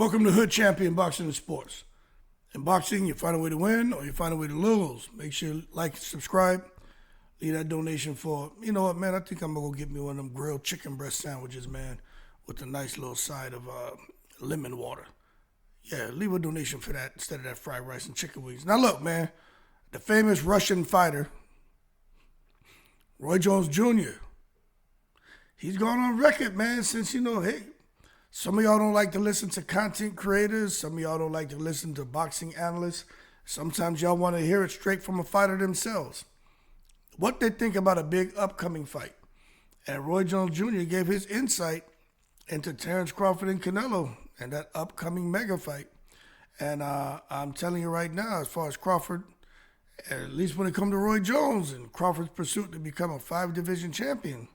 Welcome to Hood Champion Boxing and Sports. In boxing, you find a way to win or you find a way to lose. Make sure you like and subscribe. Leave that donation for, you know what, man, I think I'm going to go get me one of them grilled chicken breast sandwiches, man, with a nice little side of lemon water. Yeah, leave a donation for that instead of that fried rice and chicken wings. Now, look, man, the famous Russian fighter, Roy Jones Jr., he's gone on record, man, since, hey, some of y'all don't like to listen to content creators. Some of y'all don't like to listen to boxing analysts. Sometimes y'all want to hear it straight from a fighter themselves. What they think about a big upcoming fight. And Roy Jones Jr. gave his insight into Terrence Crawford and Canelo and that upcoming mega fight. And I'm telling you right now, as far as Crawford, at least when it comes to Roy Jones and Crawford's pursuit to become a 5-division champion,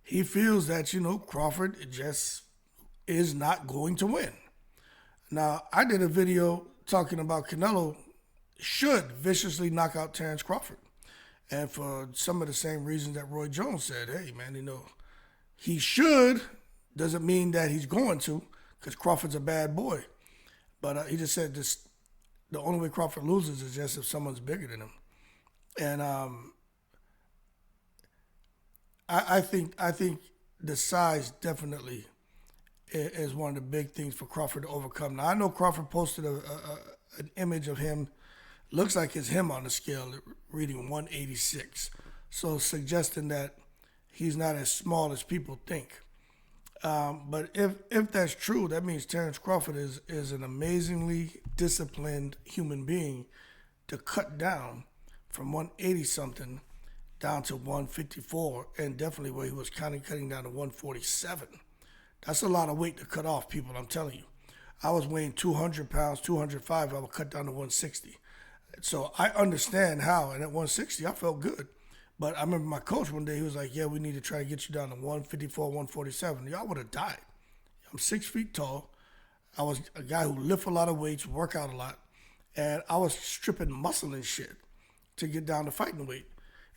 he feels that, Crawford just is not going to win. Now, I did a video talking about Canelo should viciously knock out Terrence Crawford. And for some of the same reasons that Roy Jones said, hey, man, he should doesn't mean that he's going to, because Crawford's a bad boy. But he just said the only way Crawford loses is just if someone's bigger than him. And I think the size definitely is one of the big things for Crawford to overcome. Now, I know Crawford posted an image of him, looks like it's him on the scale, reading 186. So suggesting that he's not as small as people think. But if that's true, that means Terrence Crawford is an amazingly disciplined human being to cut down from 180-something down to 154, and definitely where he was cutting down to 147. That's a lot of weight to cut off, people, I'm telling you. I was weighing 200 pounds, 205, I would cut down to 160. So I understand how, and at 160, I felt good. But I remember my coach one day, he was like, yeah, we need to try to get you down to 154, 147. Y'all would have died. I'm 6 feet tall. I was a guy who lift a lot of weights, work out a lot, and I was stripping muscle and shit to get down to fighting weight.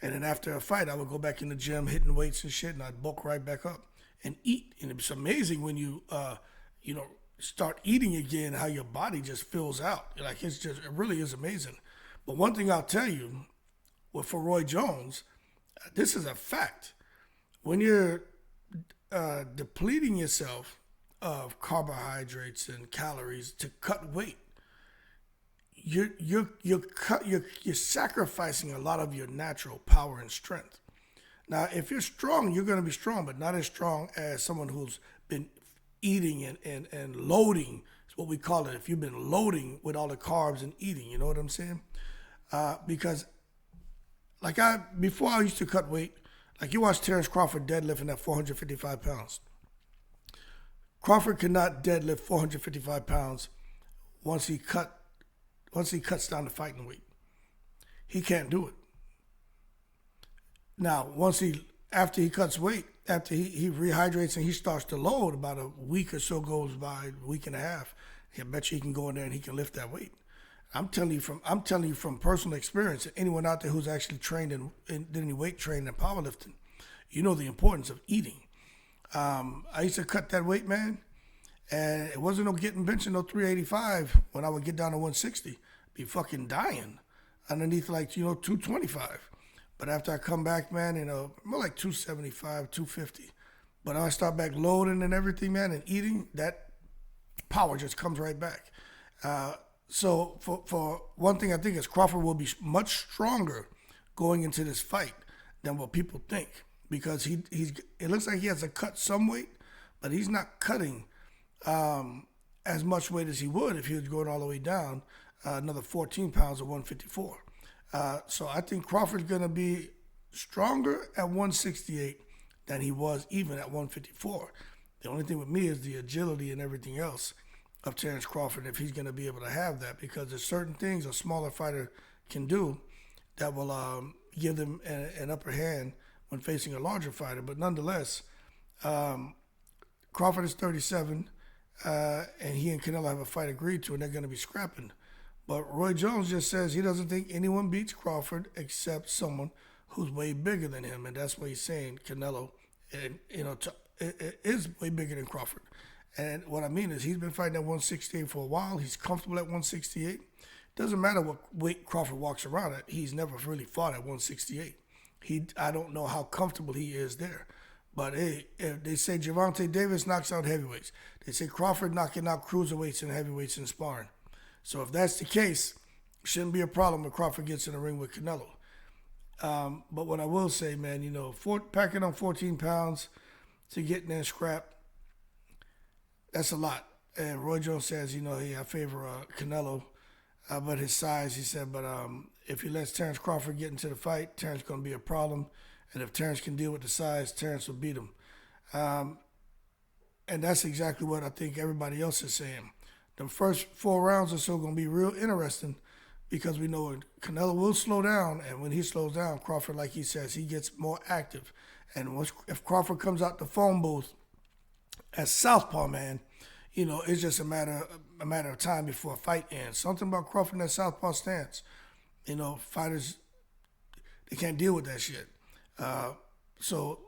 And then after a fight, I would go back in the gym, hitting weights and shit, and I'd bulk right back up and eat. And it's amazing when you, start eating again, how your body just fills out. Like, it really is amazing. But one thing I'll tell you, for Roy Jones, this is a fact. When you're depleting yourself of carbohydrates and calories to cut weight, you're sacrificing a lot of your natural power and strength. Now, if you're strong, you're going to be strong, but not as strong as someone who's been eating and loading. Is what we call it. If you've been loading with all the carbs and eating, you know what I'm saying? Because before I used to cut weight, like you watch Terrence Crawford deadlifting at 455 pounds. Crawford cannot deadlift 455 pounds once he cuts down to fighting weight. He can't do it. Now, after he cuts weight, after he rehydrates and he starts to load, about a week or so goes by, a week and a half, I bet you he can go in there and he can lift that weight. I'm telling you from personal experience, anyone out there who's actually trained and did any weight training and powerlifting, you know the importance of eating. I used to cut that weight, man, and it wasn't no getting benching no 385 when I would get down to 160, be fucking dying underneath 225. But after I come back, man, more like 275, 250. But when I start back loading and everything, man, and eating, that power just comes right back. So for one thing, I think is Crawford will be much stronger going into this fight than what people think, because it looks like he has to cut some weight, but he's not cutting as much weight as he would if he was going all the way down another 14 pounds at 154. So I think Crawford's going to be stronger at 168 than he was even at 154. The only thing with me is the agility and everything else of Terrence Crawford, if he's going to be able to have that, because there's certain things a smaller fighter can do that will give them an upper hand when facing a larger fighter. But nonetheless, Crawford is 37, and he and Canelo have a fight agreed to, and they're going to be scrapping. But Roy Jones just says he doesn't think anyone beats Crawford except someone who's way bigger than him, and that's why he's saying Canelo, is way bigger than Crawford. And what I mean is he's been fighting at 168 for a while. He's comfortable at 168. Doesn't matter what weight Crawford walks around at. He's never really fought at 168. I don't know how comfortable he is there. But hey, if they say Gervonta Davis knocks out heavyweights. They say Crawford knocking out cruiserweights and heavyweights in sparring. So if that's the case, shouldn't be a problem if Crawford gets in the ring with Canelo. But what I will say, man, packing on 14 pounds to get in there scrap, that's a lot. And Roy Jones says, hey, I favor Canelo, but his size, he said, but if he lets Terrence Crawford get into the fight, Terrence going to be a problem. And if Terrence can deal with the size, Terrence will beat him. And that's exactly what I think everybody else is saying. The first 4 rounds or so are going to be real interesting because we know Canelo will slow down. And when he slows down, Crawford, like he says, he gets more active. And if Crawford comes out the phone booth as southpaw, man, it's just a matter of time before a fight ends. Something about Crawford in that southpaw stance. Fighters, they can't deal with that shit. So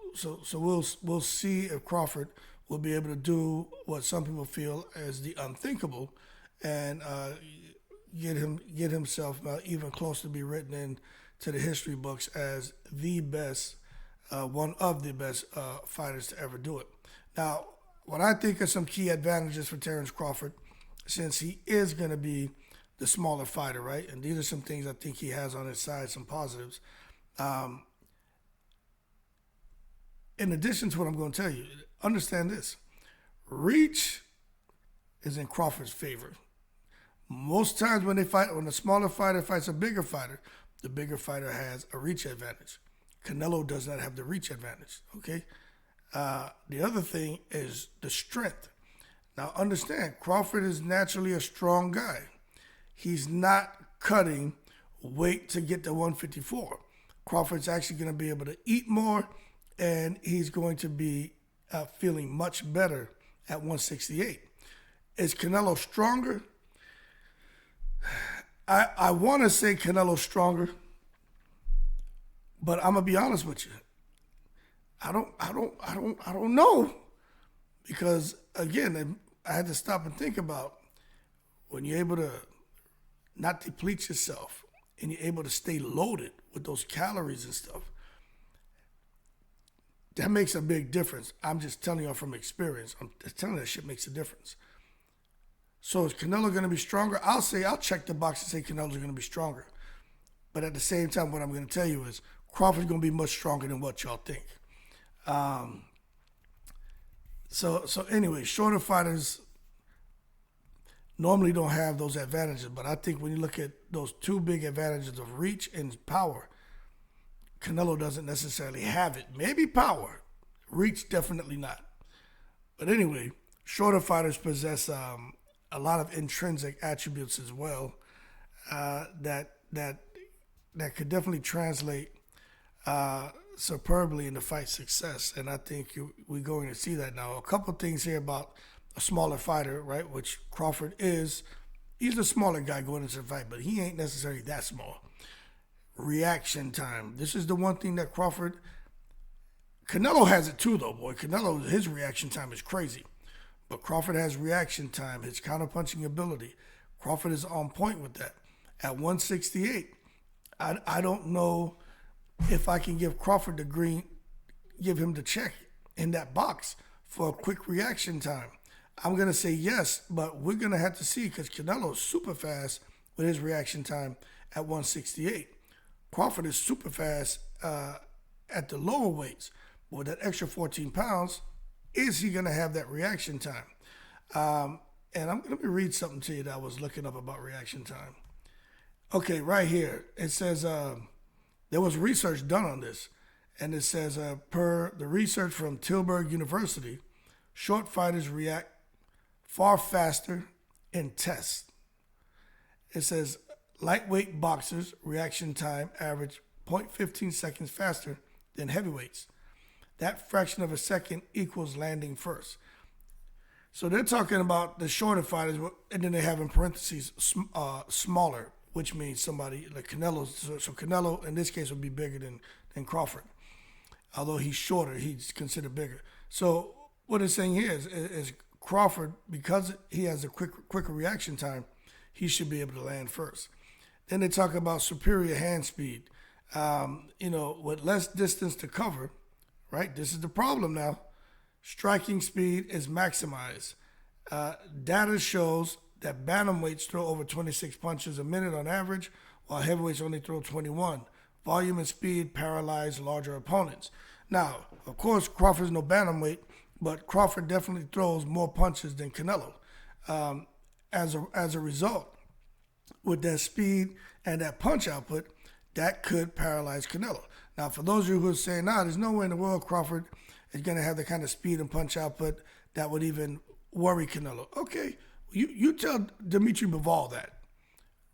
we'll see if Crawford will be able to do what some people feel as the unthinkable, and get himself even close to be written into the history books as the best, one of the best fighters to ever do it. Now, what I think are some key advantages for Terrence Crawford, since he is going to be the smaller fighter, right? And these are some things I think he has on his side, some positives. In addition to what I'm going to tell you, understand this. Reach is in Crawford's favor. Most times when a smaller fighter fights a bigger fighter, the bigger fighter has a reach advantage. Canelo does not have the reach advantage, okay? The other thing is the strength. Now understand, Crawford is naturally a strong guy. He's not cutting weight to get to 154. Crawford's actually going to be able to eat more, and he's going to be feeling much better at 168. Is Canelo stronger? I want to say Canelo's stronger, but I'm gonna be honest with you. I don't know, because again, I had to stop and think about when you're able to not deplete yourself and you're able to stay loaded with those calories and stuff. That makes a big difference. I'm just telling you from experience. I'm telling you that shit makes a difference. So is Canelo going to be stronger? I'll check the box and say Canelo's going to be stronger. But at the same time, what I'm going to tell you is Crawford's going to be much stronger than what y'all think. So anyway, shorter fighters normally don't have those advantages. But I think when you look at those two big advantages of reach and power, Canelo doesn't necessarily have it. Maybe power. Reach, definitely not. But anyway, shorter fighters possess a lot of intrinsic attributes as well that could definitely translate superbly into fight success. And I think we're going to see that now. A couple things here about a smaller fighter, right, which Crawford is. He's a smaller guy going into the fight, but he ain't necessarily that small. Reaction time. This is the one thing that Canelo has it too, though, boy. Canelo, his reaction time is crazy. But Crawford has reaction time, his counterpunching ability. Crawford is on point with that. At 168, I don't know if I can give Crawford the green, give him the check in that box for a quick reaction time. I'm going to say yes, but we're going to have to see because Canelo is super fast with his reaction time at 168. Crawford is super fast at the lower weights. But with that extra 14 pounds, is he going to have that reaction time? And let me read something to you that I was looking up about reaction time. Okay, right here. It says there was research done on this. And it says, per the research from Tilburg University, short fighters react far faster in tests. It says lightweight boxers' reaction time average 0.15 seconds faster than heavyweights. That fraction of a second equals landing first. So they're talking about the shorter fighters, and then they have in parentheses smaller, which means somebody like Canelo. So Canelo, in this case, would be bigger than Crawford. Although he's shorter, he's considered bigger. So what it's saying here is Crawford, because he has a quicker reaction time, he should be able to land first. Then they talk about superior hand speed. With less distance to cover, right? This is the problem now. Striking speed is maximized. Data shows that bantamweights throw over 26 punches a minute on average, while heavyweights only throw 21. Volume and speed paralyze larger opponents. Now, of course, Crawford's no bantamweight, but Crawford definitely throws more punches than Canelo. As a result, with that speed and that punch output, that could paralyze Canelo. Now, for those of you who are saying, there's no way in the world Crawford is going to have the kind of speed and punch output that would even worry Canelo. Okay, you tell Dimitri Bivol that.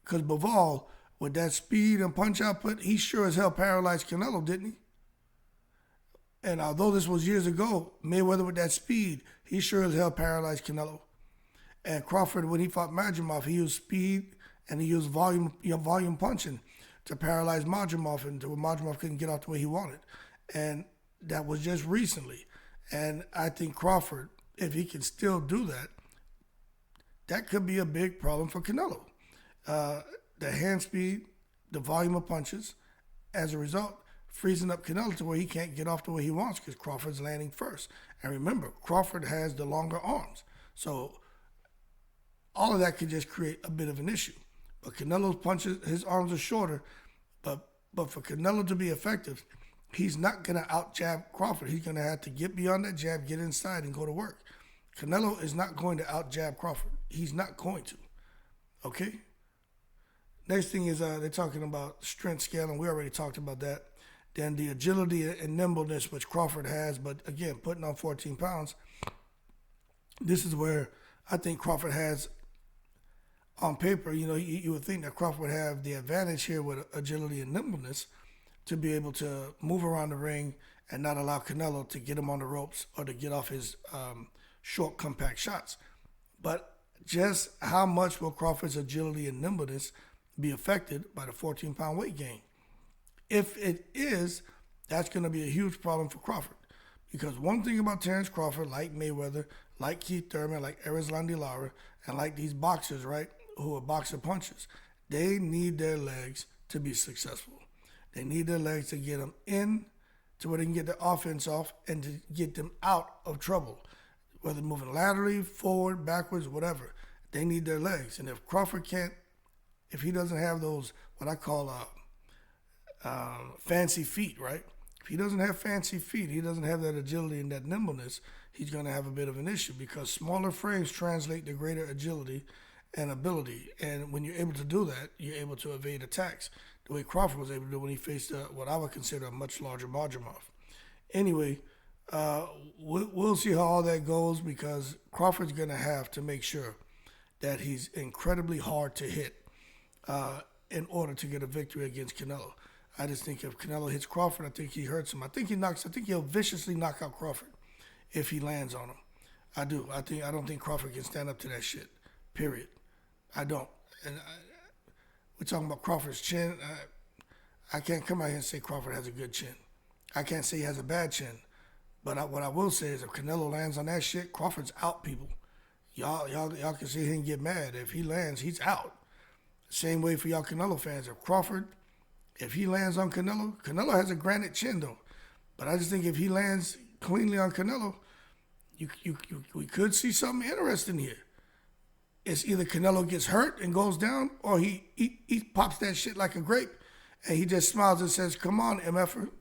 Because Bivol, with that speed and punch output, he sure as hell paralyzed Canelo, didn't he? And although this was years ago, Mayweather with that speed, he sure as hell paralyzed Canelo. And Crawford, when he fought Madrimov, he used speed and he used volume punching to paralyze Madrimov until Madrimov couldn't get off the way he wanted. And that was just recently. And I think Crawford, if he can still do that, that could be a big problem for Canelo. The hand speed, the volume of punches, as a result, freezing up Canelo to where he can't get off the way he wants because Crawford's landing first. And remember, Crawford has the longer arms. So all of that could just create a bit of an issue. But Canelo's punches, his arms are shorter. But for Canelo to be effective, he's not going to out-jab Crawford. He's going to have to get beyond that jab, get inside, and go to work. Canelo is not going to out-jab Crawford. He's not going to. Okay? Next thing is they're talking about strength scale, and we already talked about that. Then the agility and nimbleness, which Crawford has, but again, putting on 14 pounds, this is where I think Crawford has, on paper, you would think that Crawford would have the advantage here with agility and nimbleness to be able to move around the ring and not allow Canelo to get him on the ropes or to get off his short, compact shots. But just how much will Crawford's agility and nimbleness be affected by the 14-pound weight gain? If it is, that's going to be a huge problem for Crawford. Because one thing about Terence Crawford, like Mayweather, like Keith Thurman, like Erislandy Lara, and like these boxers, right, who are boxer punchers, they need their legs to be successful. They need their legs to get them in to where they can get the offense off and to get them out of trouble. Whether moving laterally, forward, backwards, whatever. They need their legs. And if Crawford can't, if he doesn't have those, what I call fancy feet, right? If he doesn't have fancy feet, he doesn't have that agility and that nimbleness, he's going to have a bit of an issue because smaller frames translate to greater agility and ability. And when you're able to do that, you're able to evade attacks the way Crawford was able to do when he faced what I would consider a much larger Madrimov. Anyway, we'll see how all that goes because Crawford's going to have to make sure that he's incredibly hard to hit in order to get a victory against Canelo. I just think if Canelo hits Crawford, I think he hurts him. I think he'll viciously knock out Crawford if he lands on him. I do. I don't think Crawford can stand up to that shit. Period. I don't. And we're talking about Crawford's chin. I can't come out here and say Crawford has a good chin. I can't say he has a bad chin. But what I will say is if Canelo lands on that shit, Crawford's out, people. Y'all can sit here and get mad. If he lands, he's out. Same way for y'all Canelo fans. If he lands on Canelo has a granite chin though. But I just think if he lands cleanly on Canelo, we could see something interesting here. It's either Canelo gets hurt and goes down, or he pops that shit like a grape, and he just smiles and says, "Come on, MFer."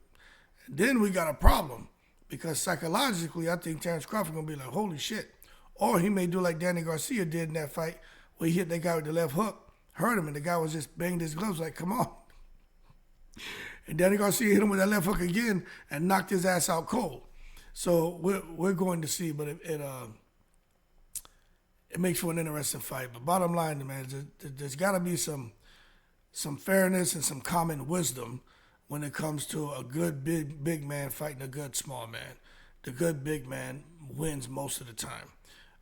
Then we got a problem because psychologically, I think Terence Crawford gonna be like, "Holy shit!" Or he may do like Danny Garcia did in that fight, where he hit that guy with the left hook, hurt him, and the guy was just banging his gloves like, "Come on." And Danny Garcia hit him with that left hook again and knocked his ass out cold. So we're going to see, but it makes for an interesting fight. But bottom line, man, there's got to be some fairness and some common wisdom when it comes to a good big man fighting a good small man. The good big man wins most of the time.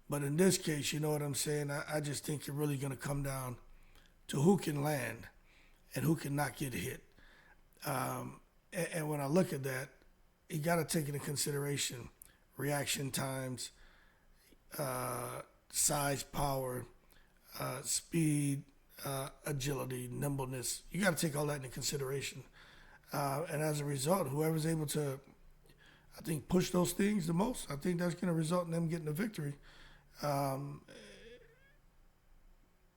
But in this case, you know what I'm saying? I just think it's really going to come down to who can land and who can not get hit. And when I look at that, you got to take into consideration reaction times. size, power, speed, agility, nimbleness. You got to take all that into consideration. And as a result, whoever's able to, I think, push those things the most, I think that's going to result in them getting the victory.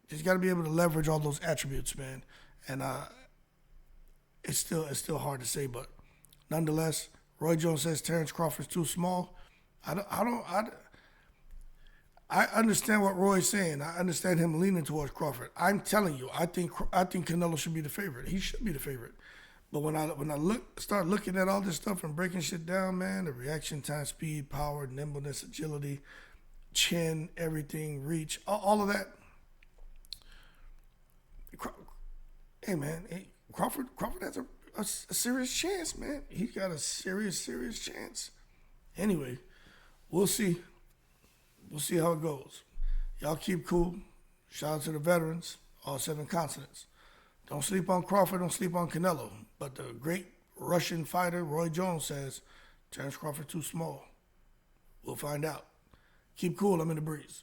Just got to be able to leverage all those attributes, man. And it's still hard to say, but nonetheless, Roy Jones says Terrence Crawford's too small. I understand what Roy's saying. I understand him leaning towards Crawford. I'm telling you, I think Canelo should be the favorite. He should be the favorite. But when I start looking at all this stuff and breaking shit down, man, the reaction time, speed, power, nimbleness, agility, chin, everything, reach, all of that. Hey, man, Crawford has a serious chance, man. He's got a serious chance. Anyway, we'll see. We'll see how it goes. Y'all keep cool. Shout out to the veterans, all 7 continents. Don't sleep on Crawford, don't sleep on Canelo. But the great Russian fighter, Roy Jones, says Terrence Crawford too small. We'll find out. Keep cool, I'm in the breeze.